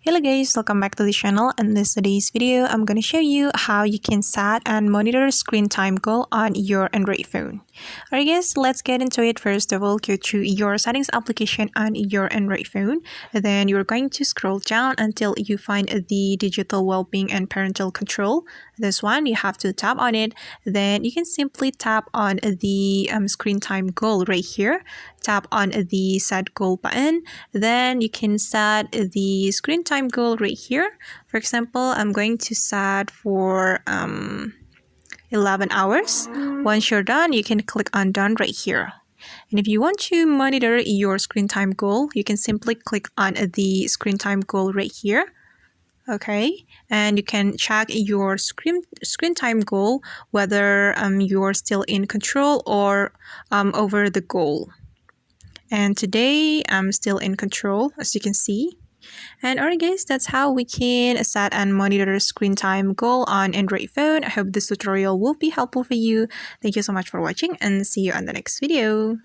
Hello guys, welcome back to the channel. In today's video, I'm going to show you how you can set and monitor screen time goal on your Android phone. Alright guys, let's get into it. First of all, go to your settings application on your Android phone. Then you're going to scroll down until you find the digital well-being and parental control. This one, you have to tap on it. Then you can simply tap on the screen time goal right here. Tap on the set goal button. Then you can set the screen time goal right here. For example, I'm going to set for 11 hours. Once you're done, you can click on done right here. And if you want to monitor your screen time goal, you can simply click on the screen time goal right here. Okay, and you can check your screen time goal, whether you're still in control or over the goal. And today I'm still in control, as you can see. And alright guys, that's how we can set and monitor screen time goal on Android phone. I hope this tutorial will be helpful for you. Thank you so much for watching and see you on the next video.